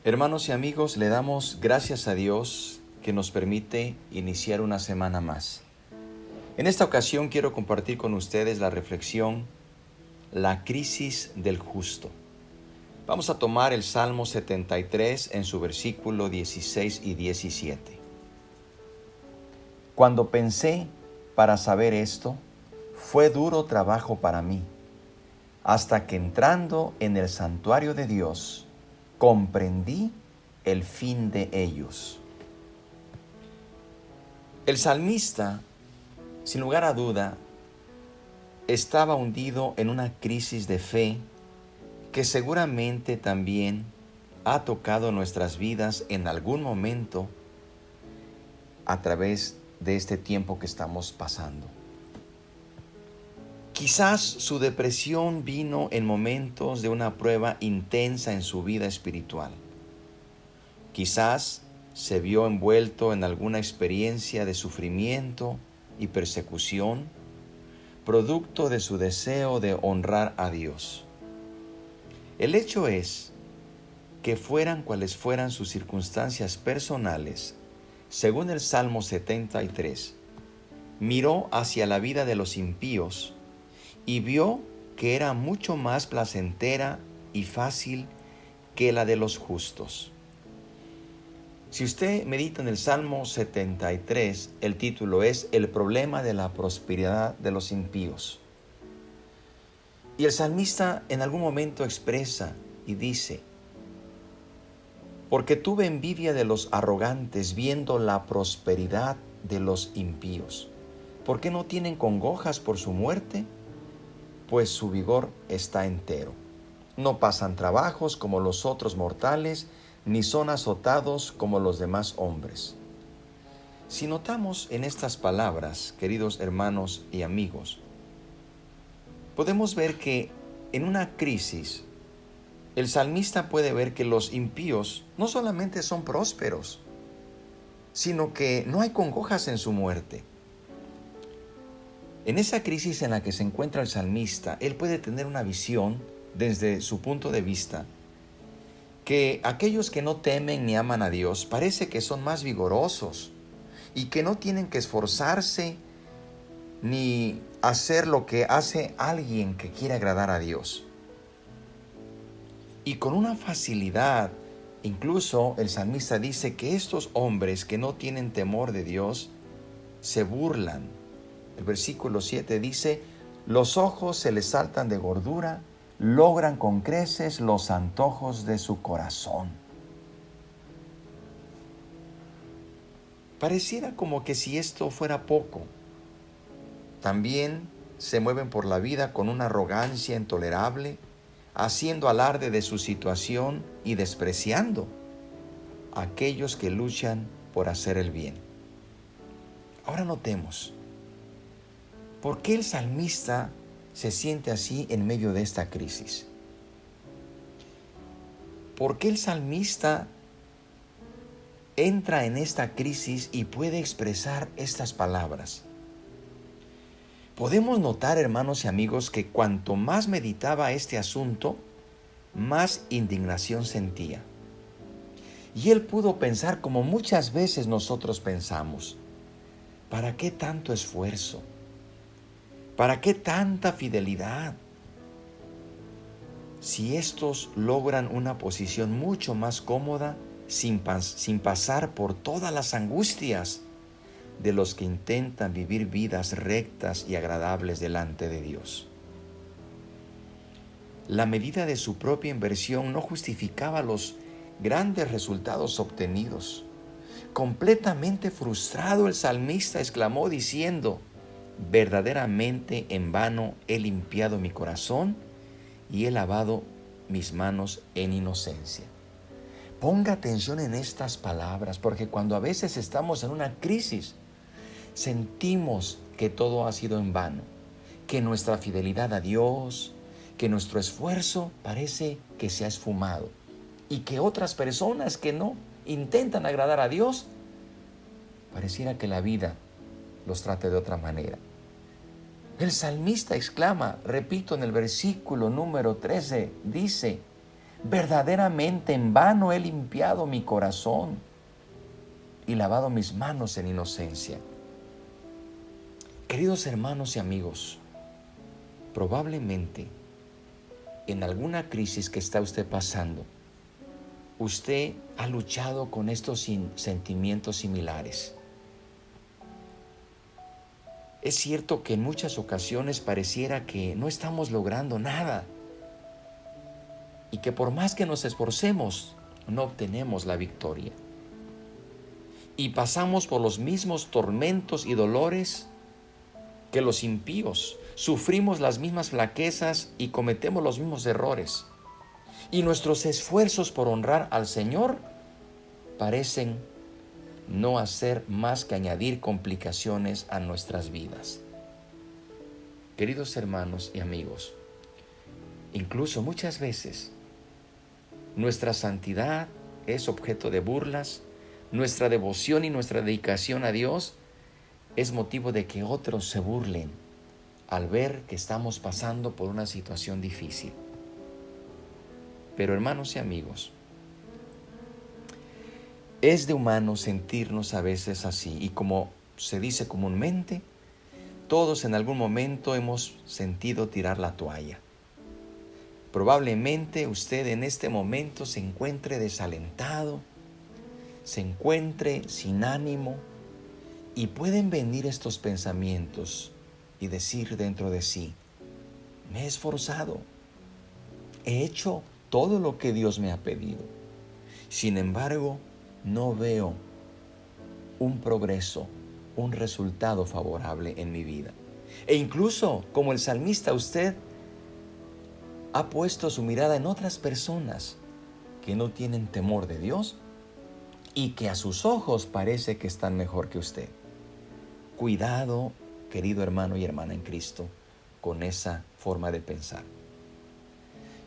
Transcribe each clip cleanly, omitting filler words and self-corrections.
Hermanos y amigos, le damos gracias a Dios que nos permite iniciar una semana más. En esta ocasión quiero compartir con ustedes la reflexión, la crisis del justo. Vamos a tomar el Salmo 73 en su versículo 16 y 17. Cuando pensé para saber esto, fue duro trabajo para mí, hasta que entrando en el santuario de Dios, comprendí el fin de ellos. El salmista, sin lugar a duda, estaba hundido en una crisis de fe que seguramente también ha tocado nuestras vidas en algún momento a través de este tiempo que estamos pasando. Quizás su depresión vino en momentos de una prueba intensa en su vida espiritual. Quizás se vio envuelto en alguna experiencia de sufrimiento y persecución, producto de su deseo de honrar a Dios. El hecho es que fueran cuales fueran sus circunstancias personales, según el Salmo 73, miró hacia la vida de los impíos y vio que era mucho más placentera y fácil que la de los justos. Si usted medita en el Salmo 73, el título es El problema de la prosperidad de los impíos. Y el salmista en algún momento expresa y dice: porque tuve envidia de los arrogantes viendo la prosperidad de los impíos. ¿Por qué no tienen congojas por su muerte? Pues su vigor está entero. No pasan trabajos como los otros mortales, ni son azotados como los demás hombres. Si notamos en estas palabras, queridos hermanos y amigos, podemos ver que en una crisis, el salmista puede ver que los impíos no solamente son prósperos, sino que no hay congojas en su muerte. En esa crisis en la que se encuentra el salmista, él puede tener una visión desde su punto de vista, que aquellos que no temen ni aman a Dios parece que son más vigorosos y que no tienen que esforzarse ni hacer lo que hace alguien que quiere agradar a Dios. Y con una facilidad, incluso el salmista dice que estos hombres que no tienen temor de Dios se burlan. El versículo 7 dice: los ojos se les saltan de gordura, logran con creces los antojos de su corazón. Pareciera como que si esto fuera poco, también se mueven por la vida con una arrogancia intolerable, haciendo alarde de su situación y despreciando a aquellos que luchan por hacer el bien. Ahora notemos, ¿por qué el salmista se siente así en medio de esta crisis? ¿Por qué el salmista entra en esta crisis y puede expresar estas palabras? Podemos notar, hermanos y amigos, que cuanto más meditaba este asunto, más indignación sentía. Y él pudo pensar como muchas veces nosotros pensamos: ¿para qué tanto esfuerzo? ¿Para qué tanta fidelidad? Si estos logran una posición mucho más cómoda sin pasar por todas las angustias de los que intentan vivir vidas rectas y agradables delante de Dios. La medida de su propia inversión no justificaba los grandes resultados obtenidos. Completamente frustrado, el salmista exclamó diciendo: verdaderamente en vano he limpiado mi corazón y he lavado mis manos en inocencia. Ponga atención en estas palabras, porque cuando a veces estamos en una crisis, sentimos que todo ha sido en vano, que nuestra fidelidad a Dios, que nuestro esfuerzo parece que se ha esfumado y que otras personas que no intentan agradar a Dios, pareciera que la vida los trate de otra manera. El salmista exclama, repito, en el versículo número 13, dice: Verdaderamente en vano he limpiado mi corazón y lavado mis manos en inocencia. Queridos hermanos y amigos, probablemente en alguna crisis que está usted pasando, usted ha luchado con estos sentimientos similares. Es cierto que en muchas ocasiones pareciera que no estamos logrando nada y que por más que nos esforcemos, no obtenemos la victoria. Y pasamos por los mismos tormentos y dolores que los impíos. Sufrimos las mismas flaquezas y cometemos los mismos errores. Y nuestros esfuerzos por honrar al Señor parecen no hacer más que añadir complicaciones a nuestras vidas. Queridos hermanos y amigos, incluso muchas veces nuestra santidad es objeto de burlas, nuestra devoción y nuestra dedicación a Dios es motivo de que otros se burlen al ver que estamos pasando por una situación difícil. Pero hermanos y amigos, es de humano sentirnos a veces así, y como se dice comúnmente, todos en algún momento hemos sentido tirar la toalla. Probablemente usted en este momento se encuentre desalentado, se encuentre sin ánimo, y pueden venir estos pensamientos y decir dentro de sí: me he esforzado, he hecho todo lo que Dios me ha pedido. Sin embargo, no veo un progreso, un resultado favorable en mi vida. E incluso, como el salmista, usted ha puesto su mirada en otras personas que no tienen temor de Dios y que a sus ojos parece que están mejor que usted. Cuidado, querido hermano y hermana en Cristo, con esa forma de pensar.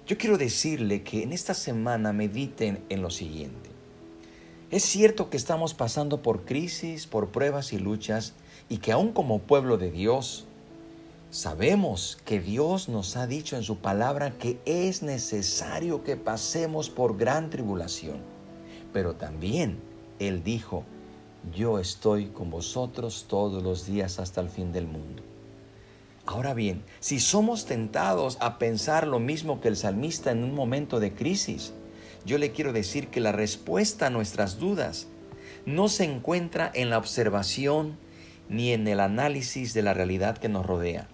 Yo quiero decirle que en esta semana mediten en lo siguiente. Es cierto que estamos pasando por crisis, por pruebas y luchas, y que aún como pueblo de Dios, sabemos que Dios nos ha dicho en su palabra que es necesario que pasemos por gran tribulación. Pero también Él dijo: yo estoy con vosotros todos los días hasta el fin del mundo. Ahora bien, si somos tentados a pensar lo mismo que el salmista en un momento de crisis, yo le quiero decir que la respuesta a nuestras dudas no se encuentra en la observación ni en el análisis de la realidad que nos rodea.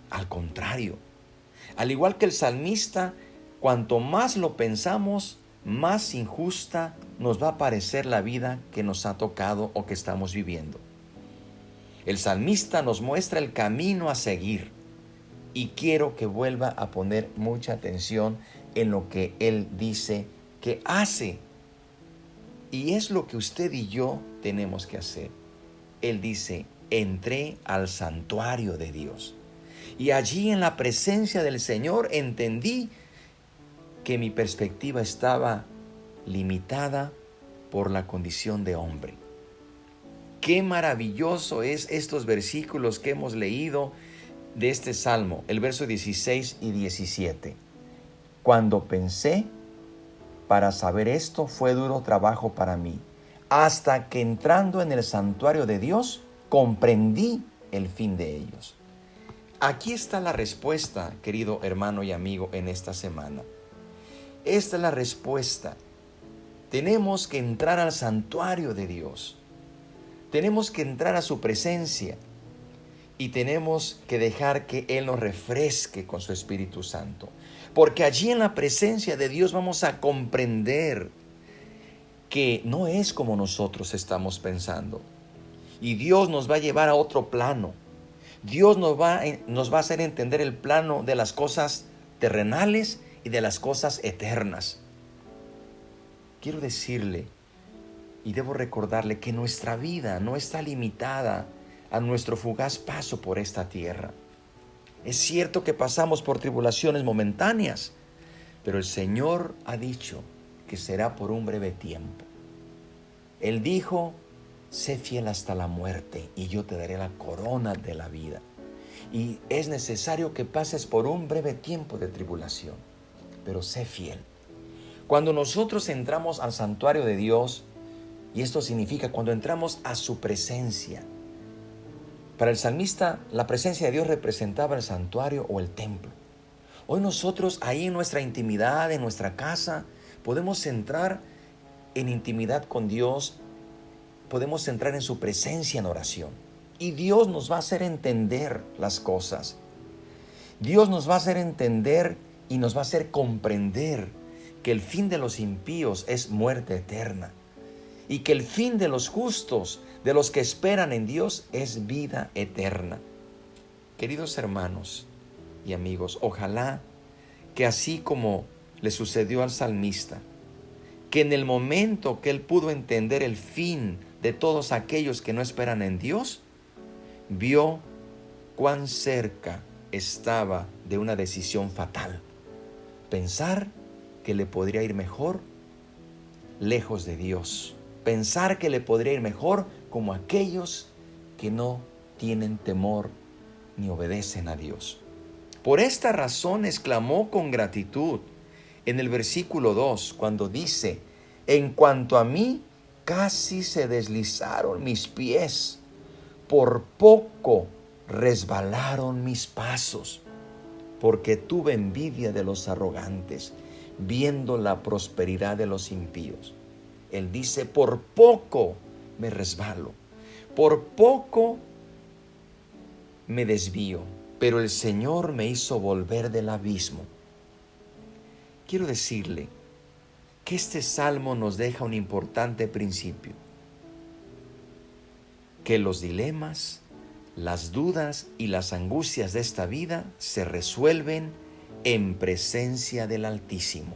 Al contrario, al igual que el salmista, cuanto más lo pensamos, más injusta nos va a parecer la vida que nos ha tocado o que estamos viviendo. El salmista nos muestra el camino a seguir, y quiero que vuelva a poner mucha atención en lo que él dice que hace. Y es lo que usted y yo tenemos que hacer. Él dice: entré al santuario de Dios, y allí en la presencia del Señor entendí que mi perspectiva estaba limitada por la condición de hombre. Qué maravilloso es estos versículos que hemos leído de este salmo, el verso 16 y 17. Cuando pensé, para saber esto fue duro trabajo para mí, hasta que entrando en el santuario de Dios, comprendí el fin de ellos. Aquí está la respuesta, querido hermano y amigo, en esta semana. Esta es la respuesta. Tenemos que entrar al santuario de Dios. Tenemos que entrar a su presencia y tenemos que dejar que Él nos refresque con su Espíritu Santo. Porque allí en la presencia de Dios vamos a comprender que no es como nosotros estamos pensando. Y Dios nos va a llevar a otro plano. Dios nos va a hacer entender el plano de las cosas terrenales y de las cosas eternas. Quiero decirle y debo recordarle que nuestra vida no está limitada a nuestro fugaz paso por esta tierra. Es cierto que pasamos por tribulaciones momentáneas, pero el Señor ha dicho que será por un breve tiempo. Él dijo: sé fiel hasta la muerte y yo te daré la corona de la vida. Y es necesario que pases por un breve tiempo de tribulación, pero sé fiel. Cuando nosotros entramos al santuario de Dios, y esto significa cuando entramos a su presencia. Para el salmista, la presencia de Dios representaba el santuario o el templo. Hoy nosotros ahí en nuestra intimidad, en nuestra casa, podemos entrar en intimidad con Dios, podemos entrar en su presencia en oración. Y Dios nos va a hacer entender las cosas. Dios nos va a hacer entender y nos va a hacer comprender que el fin de los impíos es muerte eterna y que el fin de los justos, de los que esperan en Dios, es vida eterna. Queridos hermanos y amigos, ojalá que así como le sucedió al salmista, que en el momento que él pudo entender el fin de todos aquellos que no esperan en Dios, vio cuán cerca estaba de una decisión fatal. Pensar que le podría ir mejor lejos de Dios. Pensar que le podría ir mejor como aquellos que no tienen temor ni obedecen a Dios. Por esta razón exclamó con gratitud en el versículo 2, cuando dice: en cuanto a mí, casi se deslizaron mis pies, por poco resbalaron mis pasos, porque tuve envidia de los arrogantes, viendo la prosperidad de los impíos. Él dice: por poco me resbalo, por poco me desvío, pero el Señor me hizo volver del abismo. Quiero decirle que este salmo nos deja un importante principio: que los dilemas, las dudas y las angustias de esta vida se resuelven en presencia del Altísimo.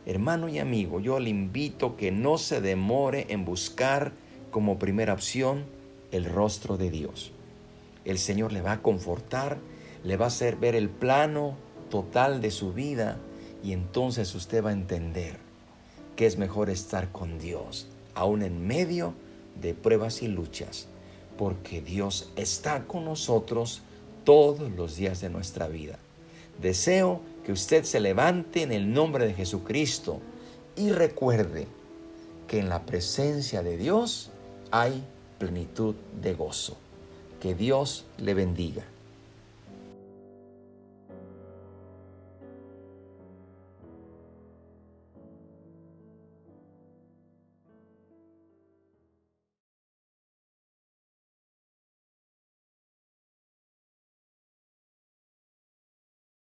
Hermano y amigo, yo le invito que no se demore en buscar como primera opción el rostro de Dios. El Señor le va a confortar, le va a hacer ver el plano total de su vida, y entonces usted va a entender que es mejor estar con Dios, aún en medio de pruebas y luchas, porque Dios está con nosotros todos los días de nuestra vida. Deseo que usted se levante en el nombre de Jesucristo y recuerde que en la presencia de Dios hay plenitud de gozo. Que Dios le bendiga.